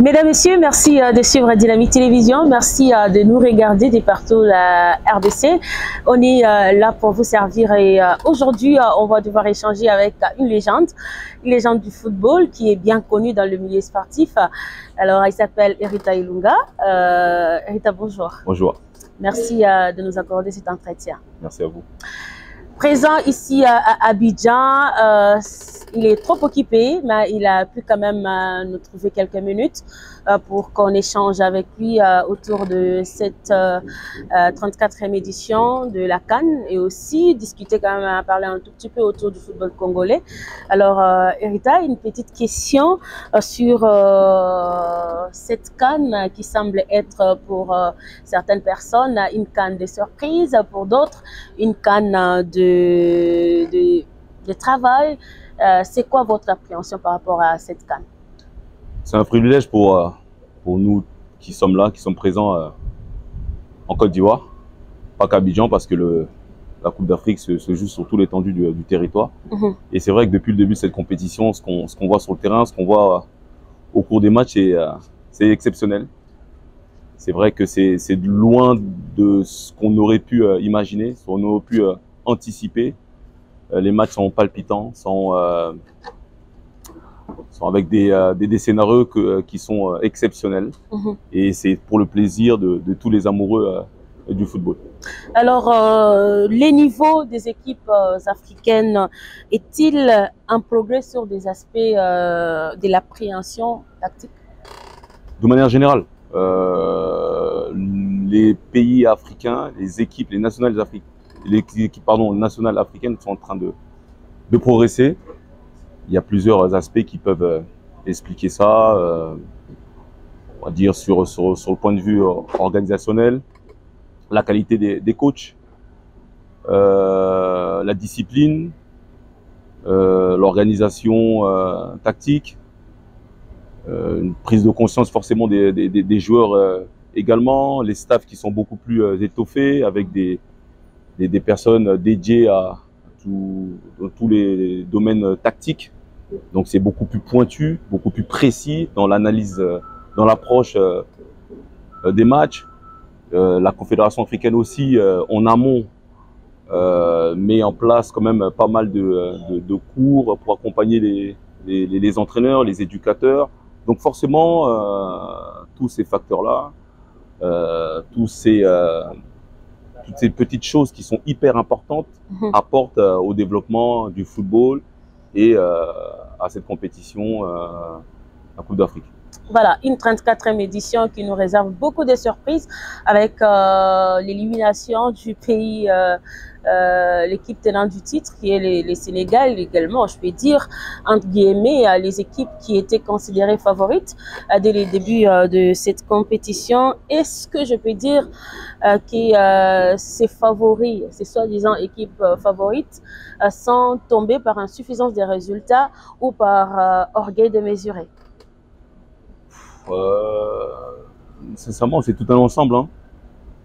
Mesdames, Messieurs, merci de suivre Dynamique Télévision. Merci de nous regarder de partout la RDC. On est là pour vous servir et aujourd'hui, on va devoir échanger avec une légende du football qui est bien connue dans le milieu sportif. Alors, il s'appelle Erita Ilunga. Erita, bonjour. Bonjour. Merci de nous accorder cet entretien. Merci à vous. Présent ici à Abidjan, il est trop occupé, mais il a pu quand même nous trouver quelques minutes pour qu'on échange avec lui autour de cette 34e édition de la CAN et aussi discuter quand même, parler un tout petit peu autour du football congolais. Alors, Erita, une petite question sur cette CAN qui semble être pour certaines personnes une CAN de surprise, pour d'autres une CAN de travail. C'est quoi votre appréhension par rapport à cette CAN? C'est un privilège pour nous qui sommes là, qui sommes présents en Côte d'Ivoire, pas qu'Abidjan, parce que la Coupe d'Afrique se joue sur toute l'étendue du territoire. Et c'est vrai que depuis le début de cette compétition, ce qu'on voit sur le terrain, ce qu'on voit au cours des matchs, c'est exceptionnel. C'est vrai que c'est loin de ce qu'on aurait pu imaginer, ce qu'on aurait pu anticiper. Les matchs sont palpitants, sont avec des scénarios qui sont exceptionnels. Et c'est pour le plaisir de tous les amoureux du football. Alors, les niveaux des équipes africaines, est-il un progrès sur des aspects de l'appréhension tactique? De manière générale, les pays africains, les équipes nationales africaines sont en train de progresser. Il y a plusieurs aspects qui peuvent expliquer ça. On va dire sur le point de vue organisationnel, la qualité des coachs, la discipline, l'organisation tactique, une prise de conscience forcément des joueurs également, les staffs qui sont beaucoup plus étoffés avec des personnes dédiées à tous les domaines tactiques. Donc c'est beaucoup plus pointu, beaucoup plus précis dans l'analyse, dans l'approche des matchs. La Confédération africaine aussi, en amont, met en place quand même pas mal de cours pour accompagner les entraîneurs, les éducateurs. Donc forcément, tous ces facteurs-là, toutes ces petites choses qui sont hyper importantes apportent au développement du football et à cette compétition, la Coupe d'Afrique. Voilà, une 34e édition qui nous réserve beaucoup de surprises avec l'élimination du pays, l'équipe tenante du titre qui est les Sénégal également, je peux dire, entre guillemets, les équipes qui étaient considérées favorites dès le début de cette compétition. Est-ce que je peux dire que ces favoris, ces soi-disant équipes favorites, sont tombées par insuffisance des résultats ou par orgueil démesuré? Sincèrement, c'est tout un ensemble, hein.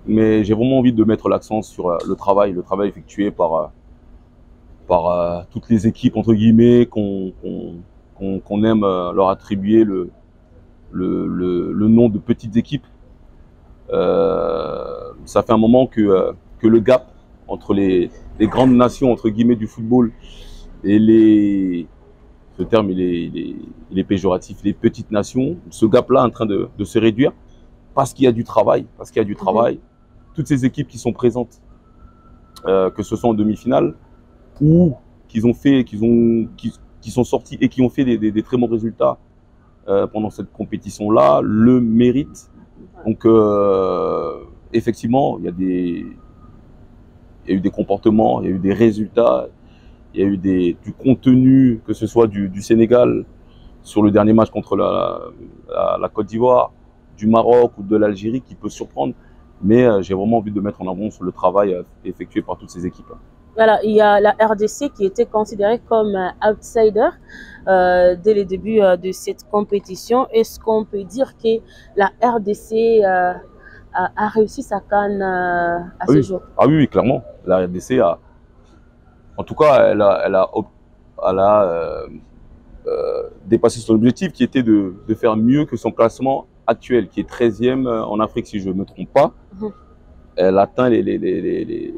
Mais j'ai vraiment envie de mettre l'accent sur le travail effectué par toutes les équipes entre guillemets qu'on aime leur attribuer le nom de petites équipes. Ça fait un moment que le gap entre les grandes nations entre guillemets du football et ce terme il est péjoratif, les petites nations, ce gap-là est en train de se réduire parce qu'il y a du travail, Toutes ces équipes qui sont présentes, que ce soit en demi-finale ou qui sont sortis et qui ont fait des très bons résultats pendant cette compétition-là, le méritent. Donc effectivement, il y a eu des comportements, il y a eu des résultats. Il y a eu du contenu, que ce soit du Sénégal sur le dernier match contre la Côte d'Ivoire, du Maroc ou de l'Algérie qui peut surprendre. Mais j'ai vraiment envie de mettre en avant sur le travail effectué par toutes ces équipes. Voilà, il y a la RDC qui était considérée comme outsider dès le début de cette compétition. Est-ce qu'on peut dire que la RDC a réussi sa CAN à ce jour? Ah oui, clairement. La RDC a... En tout cas, elle a dépasser son objectif qui était de faire mieux que son classement actuel, qui est 13e en Afrique, si je ne me trompe pas. Elle atteint les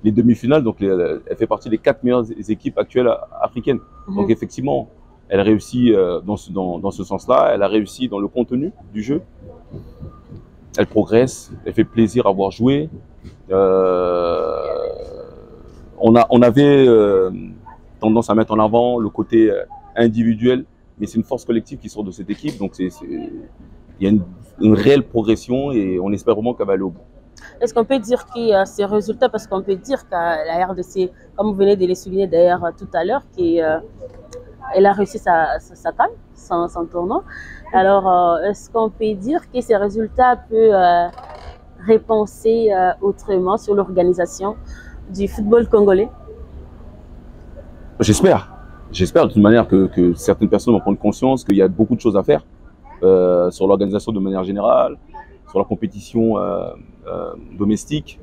demi-finales, donc elle fait partie des 4 meilleures équipes actuelles africaines. Donc effectivement, elle réussit dans ce sens-là, elle a réussi dans le contenu du jeu. Elle progresse, elle fait plaisir à voir jouer. On avait tendance à mettre en avant le côté individuel, mais c'est une force collective qui sort de cette équipe. Donc il y a une réelle progression et on espère vraiment qu'elle va aller au bout. Est-ce qu'on peut dire que ces résultats, parce qu'on peut dire que la RDC, comme vous venez de les souligner d'ailleurs tout à l'heure, qu'elle a réussi sa CAN, son tournoi. Alors, est-ce qu'on peut dire que ces résultats peuvent repenser autrement sur l'organisation du football congolais? J'espère. J'espère de toute manière que certaines personnes vont prendre conscience qu'il y a beaucoup de choses à faire sur l'organisation de manière générale, sur la compétition domestique,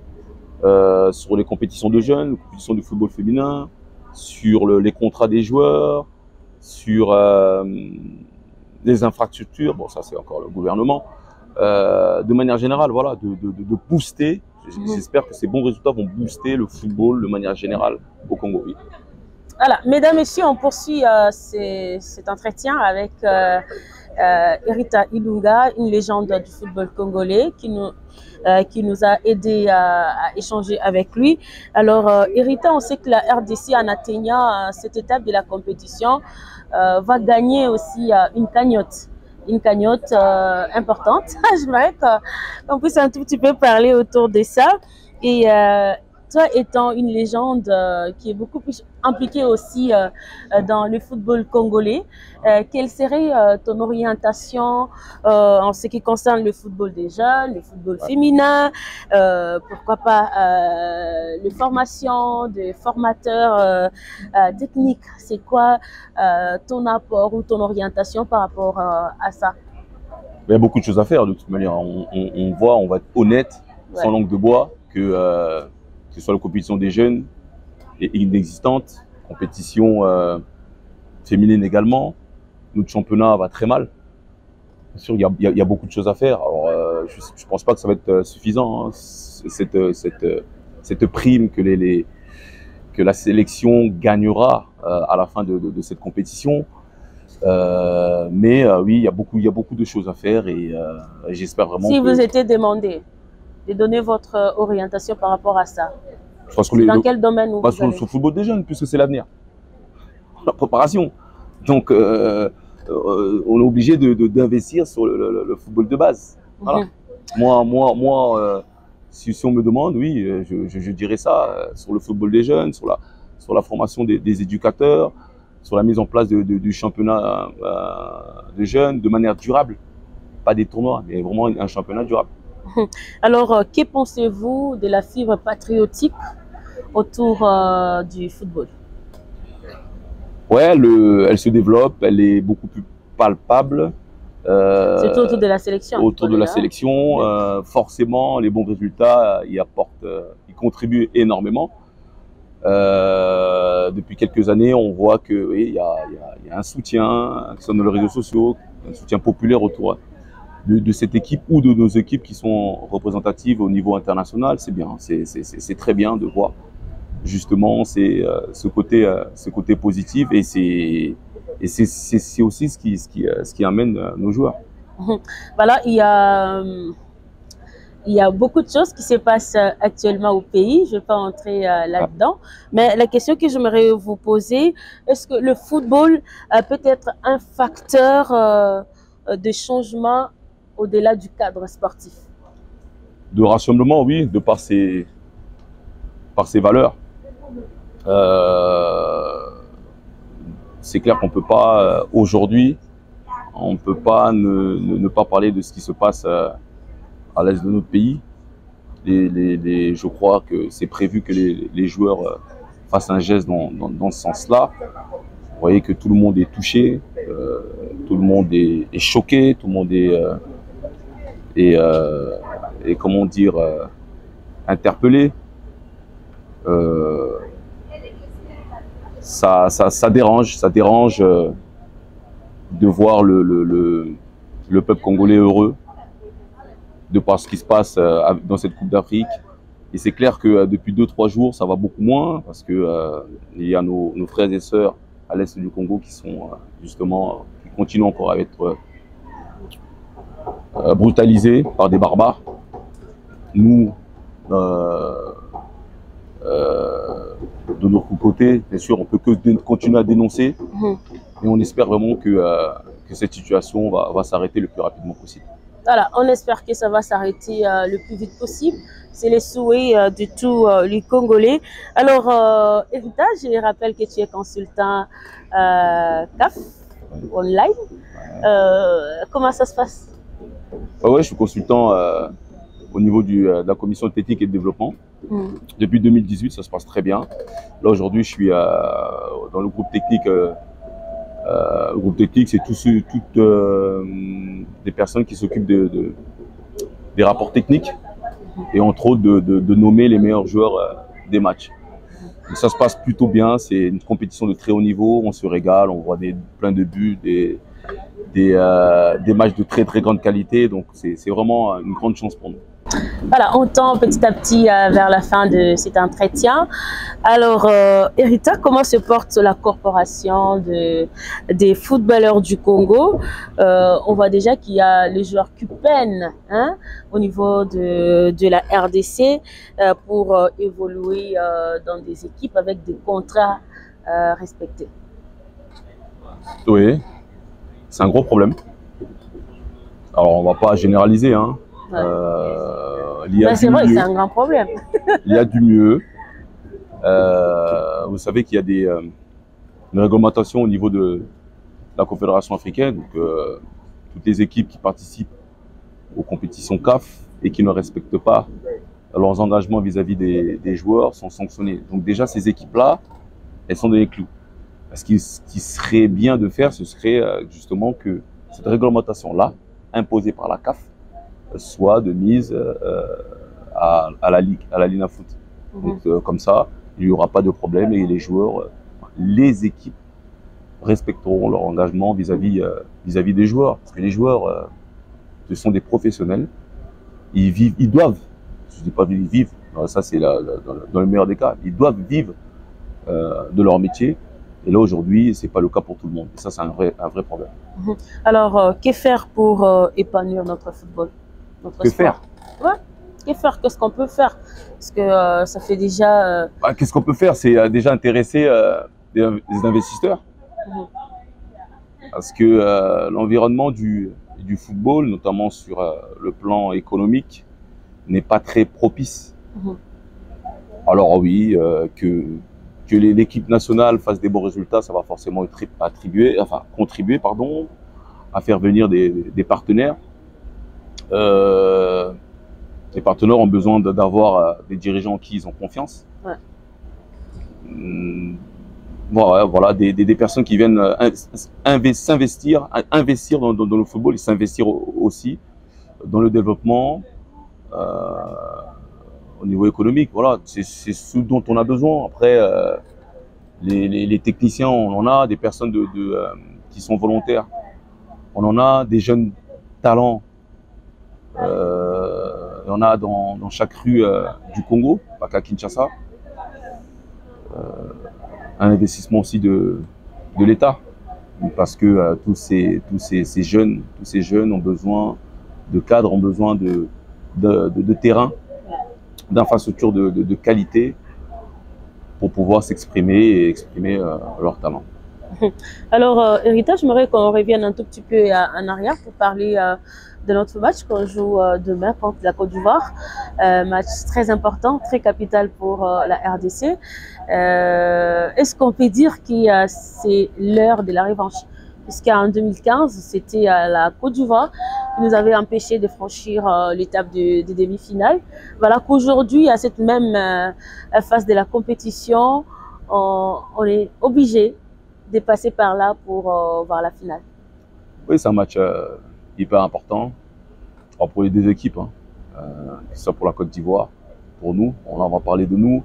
sur les compétitions de jeunes, les compétitions de football féminin, sur les contrats des joueurs, sur les infrastructures. Bon, ça c'est encore le gouvernement. De manière générale, voilà, de booster. J'espère que ces bons résultats vont booster le football de manière générale au Congo. Oui. Voilà, mesdames, messieurs, on poursuit cet entretien avec Erita Ilunga, une légende du football congolais qui nous a aidé à échanger avec lui. Alors, Erita, on sait que la RDC, en atteignant cette étape de la compétition, va gagner aussi une cagnotte. Une cagnotte importante. J'aimerais qu'on puisse un tout petit peu parler autour de ça. Et toi, étant une légende qui est beaucoup plus impliquée aussi dans le football congolais, quelle serait ton orientation en ce qui concerne le football des jeunes, le football féminin, pourquoi pas les formations de formateurs techniques? C'est quoi ton apport ou ton orientation par rapport à ça? Il y a beaucoup de choses à faire de toute manière. On voit, on va être honnête, sans langue de bois, que ce soit la compétition des jeunes est inexistante, compétition féminine également. Notre championnat va très mal. Bien sûr, il y a beaucoup de choses à faire. Alors, je ne pense pas que ça va être suffisant, hein, cette prime que la sélection gagnera à la fin de cette compétition. Mais oui, il y a beaucoup de choses à faire et j'espère vraiment. Si vous étiez demandé de donner votre orientation par rapport à ça, dans quel domaine vous allez? Sur le football des jeunes, puisque c'est l'avenir, la préparation. Donc, on est obligé d'investir sur le football de base. Voilà. Moi, si on me demande, oui, je dirais ça sur le football des jeunes, sur la formation des éducateurs, sur la mise en place du championnat de jeunes de manière durable. Pas des tournois, mais vraiment un championnat durable. Alors, que pensez-vous de la fibre patriotique autour du football? Ouais, elle se développe, elle est beaucoup plus palpable. Surtout autour de la sélection. Autour de la sélection, forcément, les bons résultats y contribuent énormément. Depuis quelques années, on voit que oui, y a un soutien, que ce soit dans les réseaux sociaux, un soutien populaire autour de cette équipe ou de nos équipes qui sont représentatives au niveau international. C'est bien, c'est très bien de voir justement ce côté positif et c'est aussi ce qui amène nos joueurs. Voilà, il y a beaucoup de choses qui se passent actuellement au pays. Je ne vais pas entrer là-dedans. Mais la question que j'aimerais vous poser, est-ce que le football peut être un facteur de changement au-delà du cadre sportif? De rassemblement, oui, de par ses valeurs. C'est clair qu'on ne peut pas, aujourd'hui, on ne peut pas ne pas parler de ce qui se passe à l'est de notre pays. Je crois que c'est prévu que les joueurs fassent un geste dans ce sens-là. Vous voyez que tout le monde est touché, tout le monde est choqué, tout le monde est comment dire, interpellé. Ça dérange de voir le peuple congolais heureux de par ce qui se passe dans cette Coupe d'Afrique. Et c'est clair que depuis 2-3 jours, ça va beaucoup moins parce que il y a nos frères et sœurs à l'est du Congo qui sont justement, qui continuent encore à être brutalisés par des barbares. Nous, de notre côté, bien sûr, on peut que continuer à dénoncer, et on espère vraiment que cette situation va s'arrêter le plus rapidement possible. Voilà, on espère que ça va s'arrêter le plus vite possible. C'est les souhaits de tous les Congolais. Alors, Erita, je rappelle que tu es consultant CAF online. Comment ça se passe? Ouais, je suis consultant au niveau de la commission de technique et de développement. Depuis 2018, ça se passe très bien. Là, aujourd'hui, je suis dans le groupe technique. Le groupe technique, c'est toutes des personnes qui s'occupent des rapports techniques et entre autres de nommer les meilleurs joueurs des matchs. Donc, ça se passe plutôt bien, c'est une compétition de très haut niveau, on se régale, on voit plein de buts, des matchs de très grande qualité, donc c'est vraiment une grande chance pour nous. Voilà, on tend petit à petit vers la fin de cet entretien. Alors, Erita, comment se porte la corporation des footballeurs du Congo? On voit déjà qu'il y a les joueurs qui peinent au niveau de la RDC pour évoluer dans des équipes avec des contrats respectés. Oui, c'est un gros problème. Alors, on ne va pas généraliser, hein. C'est vrai, c'est un grand problème. Il y a du mieux. Vous savez qu'il y a une réglementation au niveau de la Confédération africaine. Donc, toutes les équipes qui participent aux compétitions CAF et qui ne respectent pas leurs engagements vis-à-vis des joueurs sont sanctionnées. Donc déjà, ces équipes-là, elles sont dans les clous. Ce qui serait bien de faire, ce serait justement que cette réglementation-là, imposée par la CAF, soit de mise à la Ligue, à la Linafoot. Donc comme ça, il n'y aura pas de problème et les joueurs, les équipes respecteront leur engagement vis-à-vis des joueurs. Parce que les joueurs, ce sont des professionnels, ils doivent, je ne dis pas ils vivent, ça c'est dans le meilleur des cas, ils doivent vivre de leur métier. Et là aujourd'hui, ce n'est pas le cas pour tout le monde. Et ça, c'est un vrai problème. Alors, que faire pour épanouir notre football? Que faire? Ouais. Que faire? Qu'est-ce qu'on peut faire? Parce que ça fait déjà... Qu'est-ce qu'on peut faire? C'est déjà intéresser des investisseurs. Parce que l'environnement du football, notamment sur le plan économique, n'est pas très propice. Alors oui, que l'équipe nationale fasse des bons résultats, ça va forcément contribuer à faire venir des partenaires. Les partenaires ont besoin d'avoir des dirigeants en qui ils ont confiance. Ouais. Voilà, des personnes qui viennent investir dans le football et s'investir aussi dans le développement au niveau économique. Voilà, c'est ce dont on a besoin. Après, les techniciens, on en a, des personnes qui sont volontaires. On en a des jeunes talents. Il y en a dans chaque rue du Congo, pas qu'à Kinshasa. Un investissement aussi de l'État, parce que tous ces jeunes ont besoin de cadres, ont besoin de terrain, d'infrastructures de qualité pour pouvoir s'exprimer et exprimer leur talent. Alors, Erita, j'aimerais qu'on revienne un tout petit peu en arrière pour parler de notre match qu'on joue demain contre la Côte d'Ivoire. Match très important, très capital pour la RDC. Est-ce qu'on peut dire que c'est l'heure de la revanche? Puisqu'en 2015, c'était la Côte d'Ivoire qui nous avait empêché de franchir l'étape des demi-finales. Voilà qu'aujourd'hui, à cette même phase de la compétition, on est obligé de passer par là pour voir la finale. Oui, c'est un match hyper important pour les deux équipes, hein. Que ce soit pour la Côte d'Ivoire, pour nous, on va parler de nous.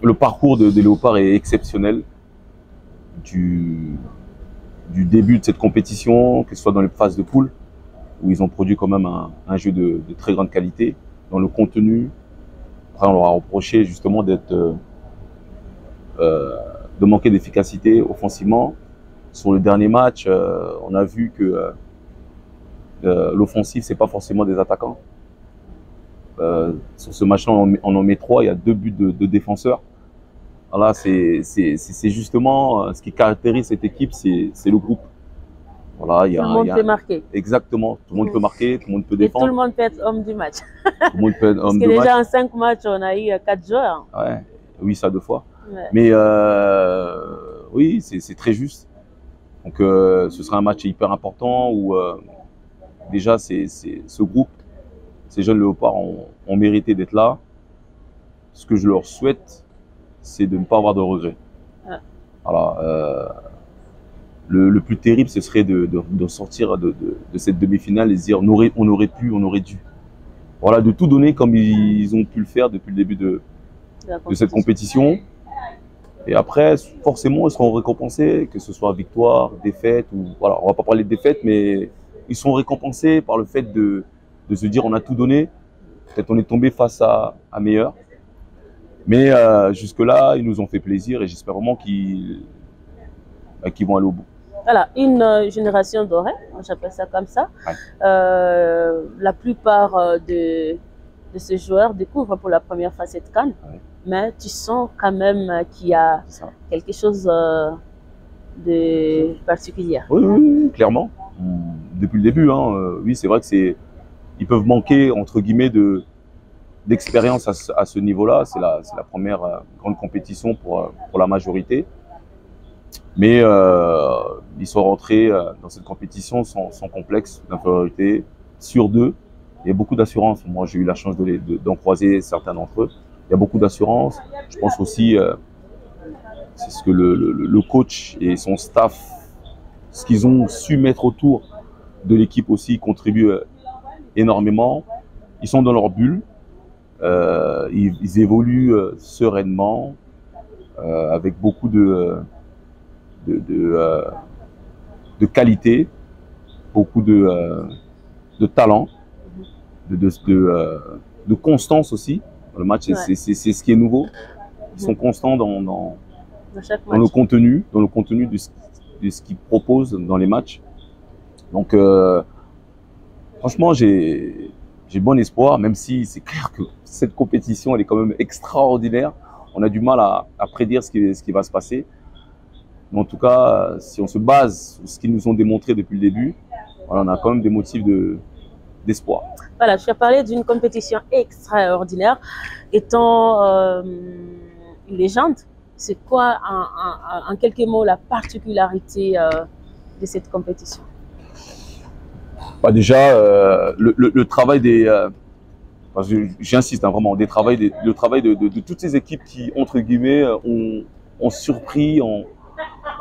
le parcours des Léopards est exceptionnel. Du début de cette compétition, que ce soit dans les phases de poule, où ils ont produit quand même un jeu de très grande qualité, dans le contenu. Après, on leur a reproché justement de manquer d'efficacité offensivement. Sur le dernier match, on a vu que l'offensive, c'est pas forcément des attaquants. Sur ce match-là, on en met 3, il y a 2 buts de défenseurs. Voilà, c'est justement ce qui caractérise cette équipe, c'est le groupe. Voilà, tout le monde peut marquer. Exactement, tout le monde peut marquer, tout le monde peut défendre. Et tout le monde peut être homme du match. Tout le monde peut être homme du match. Parce que déjà en 5 matchs, on a eu 4 joueurs. Ouais, oui, ça 2 fois. Ouais. Mais oui, c'est très juste. Donc ce sera un match hyper important où déjà ce groupe, ces jeunes Léopards ont mérité d'être là. Ce que je leur souhaite, c'est de ne pas avoir de regrets. Ouais. Voilà, le plus terrible, ce serait de sortir de cette demi-finale et se dire on aurait pu, on aurait dû. Voilà, de tout donner comme ils ont pu le faire depuis le début de cette compétition. Et après, forcément, ils seront récompensés, que ce soit victoire, défaite, ou voilà, on va pas parler de défaite, mais ils sont récompensés par le fait de se dire on a tout donné. Peut-être on est tombé face à meilleur. Mais jusque-là, ils nous ont fait plaisir et j'espère vraiment qu'ils vont aller au bout. Voilà, une génération dorée, j'appelle ça comme ça. Ouais. La plupart de ces joueurs découvrent pour la première fois cette CAN, ouais. Mais tu sens quand même qu'il y a quelque chose de particulier. Oui, clairement. Depuis le début, hein, oui, c'est vrai que ils peuvent manquer entre guillemets d'expérience à ce niveau-là. C'est la première grande compétition pour la majorité. Mais ils sont rentrés dans cette compétition sans complexe d'infériorité, sur d'eux. Il y a beaucoup d'assurance. Moi, j'ai eu la chance d'en croiser certains d'entre eux. Il y a beaucoup d'assurance. Je pense aussi, c'est ce que le coach et son staff, ce qu'ils ont su mettre autour de l'équipe aussi, contribuent énormément. Ils sont dans leur bulle. Ils évoluent sereinement, avec beaucoup de qualité, beaucoup de talent, de constance aussi. Le match, ouais. C'est ce qui est nouveau. Ils sont constants dans le contenu, de ce qu'ils proposent dans les matchs. Donc, franchement, j'ai bon espoir, même si c'est clair que cette compétition, elle est quand même extraordinaire. On a du mal à prédire ce qui va se passer. Mais en tout cas, si on se base sur ce qu'ils nous ont démontré depuis le début, voilà, on a quand même des motifs d'espoir. Voilà, tu as parlé d'une compétition extraordinaire. Étant une légende, c'est quoi, en quelques mots, la particularité de cette compétition? Bah déjà, le travail des... j'insiste hein, vraiment, le travail de toutes ces équipes qui, entre guillemets, ont surpris, ont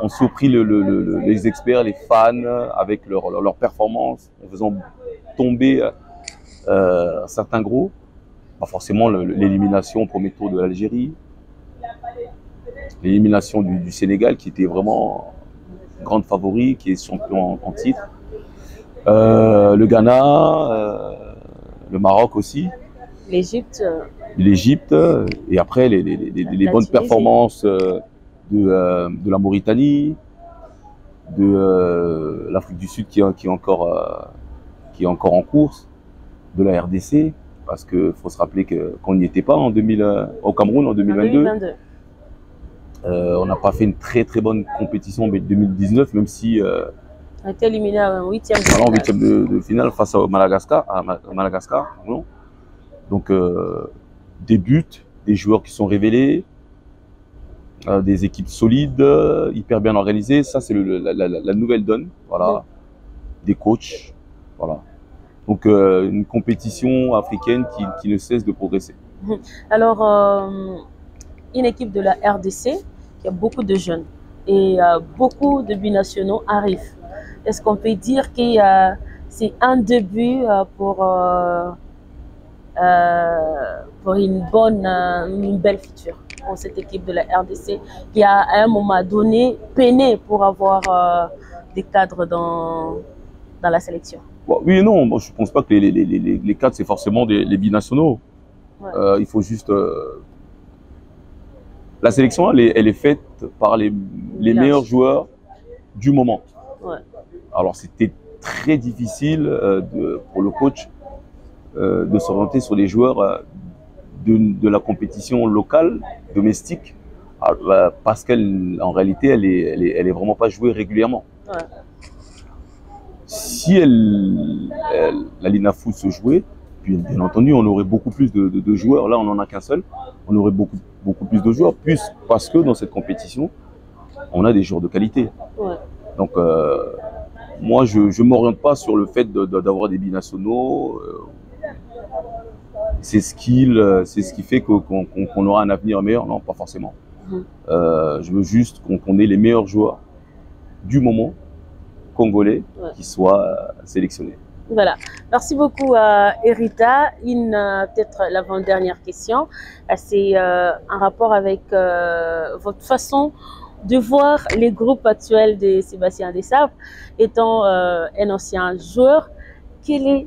surpris les experts, les fans, avec leur performance, en faisant tomber certains gros. Pas forcément l'élimination au premier tour de l'Algérie, l'élimination du Sénégal, qui était vraiment grande favori, qui est champion en titre. Le Ghana, le Maroc aussi. L'Égypte. L'Égypte, et après les bonnes performances de la Mauritanie, de l'Afrique du Sud qui est encore en course, de la RDC, parce qu'il faut se rappeler qu'on n'y était pas au Cameroun en 2022. On n'a pas fait une très bonne compétition en 2019, même si on a été éliminé en huitième de finale face au Madagascar. Non. Donc des buts, des joueurs qui sont révélés, des équipes solides, hyper bien organisées. Ça, c'est la nouvelle donne. Voilà. Des coachs. Voilà. Donc, une compétition africaine qui ne cesse de progresser. Alors, une équipe de la RDC qui a beaucoup de jeunes et beaucoup de binationaux arrivent. Est-ce qu'on peut dire que c'est un début pour une belle future? pour cette équipe de la RDC qui a à un moment donné peiné pour avoir des cadres dans la sélection? Bon, oui et non, moi, je ne pense pas que les cadres, c'est forcément les binationaux. Ouais. Il faut juste... La sélection, elle est faite par les meilleurs joueurs du moment. Ouais. Alors, c'était très difficile pour le coach de s'orienter sur les joueurs de la compétition locale, domestique, parce qu'en réalité, elle est vraiment pas jouée régulièrement. Ouais. Si la Linafoot se jouait, puis bien entendu, on aurait beaucoup plus de joueurs. Là, on n'en a qu'un seul. On aurait beaucoup plus de joueurs, plus parce que dans cette compétition, on a des joueurs de qualité. Ouais. Donc, moi, je ne m'oriente pas sur le fait d'avoir des binationaux. C'est ce qui fait qu'on aura un avenir meilleur. Non, pas forcément. Je veux juste qu'on ait les meilleurs joueurs du moment congolais qui soient sélectionnés. Voilà. Merci beaucoup, Erita. Peut-être l'avant-dernière question. C'est en rapport avec votre façon de voir les groupes actuels de Sébastien Desabre. Étant un ancien joueur, quels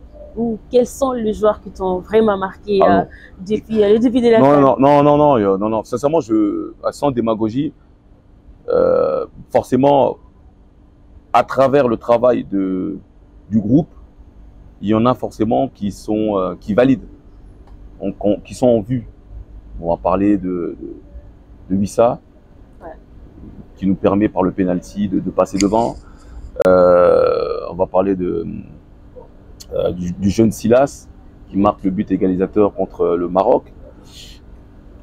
sont les joueurs qui t'ont vraiment marqué depuis le début de la carrière? Non. Sincèrement, sans démagogie, forcément, à travers le travail du groupe, il y en a forcément qui valident, qui sont en vue. On va parler de Wissa, qui nous permet par le penalty de passer devant. On va parler du jeune Silas, qui marque le but égalisateur contre le Maroc.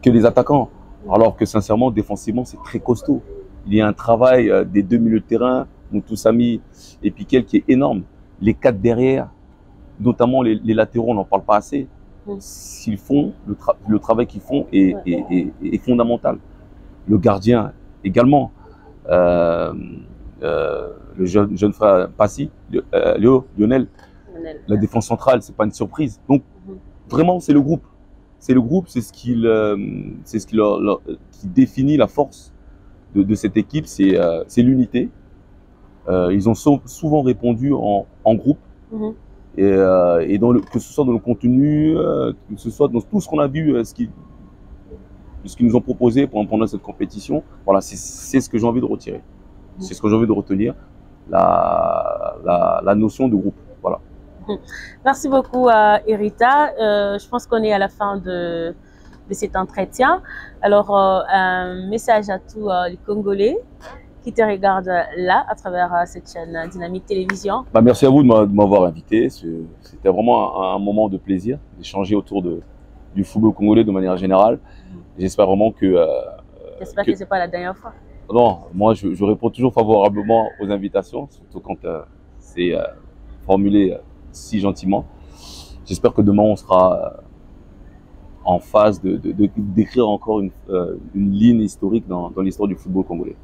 Que les attaquants, alors que sincèrement, défensivement, c'est très costaud. Il y a un travail des deux milieux de terrain, Moutoussamy et Piquel, qui est énorme. Les quatre derrière, notamment les latéraux, on n'en parle pas assez. S'ils font, le travail qu'ils font est fondamental. Le gardien également. Le jeune frère Passy, Lionel, la défense centrale, c'est pas une surprise. Donc, vraiment, c'est le groupe. C'est le groupe, c'est ce qui définit la force de cette équipe, c'est l'unité. Ils ont souvent répondu en groupe. Et que ce soit dans le contenu, que ce soit dans tout ce qu'on a vu, ce qu'ils nous ont proposé pendant cette compétition, voilà, c'est ce que j'ai envie de retirer. C'est ce que j'ai envie de retenir, la notion de groupe. Voilà. Merci beaucoup, Erita. Je pense qu'on est à la fin de cet entretien. Alors, un message à tous les Congolais qui te regardent là, à travers cette chaîne Dynamique Télévision. Merci à vous de m'avoir invité. C'était vraiment un moment de plaisir d'échanger autour du football congolais de manière générale. J'espère vraiment que... J'espère que ce n'est pas la dernière fois. Non, moi je réponds toujours favorablement aux invitations, surtout quand c'est formulé si gentiment. J'espère que demain on sera en phase d'écrire encore une ligne historique dans l'histoire du football congolais.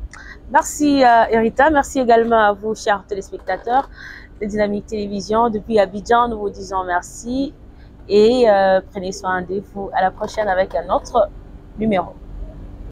Merci Erita, merci également à vous chers téléspectateurs de Dynamique Télévision. Depuis Abidjan, nous vous disons merci et prenez soin de vous. À la prochaine avec un autre numéro.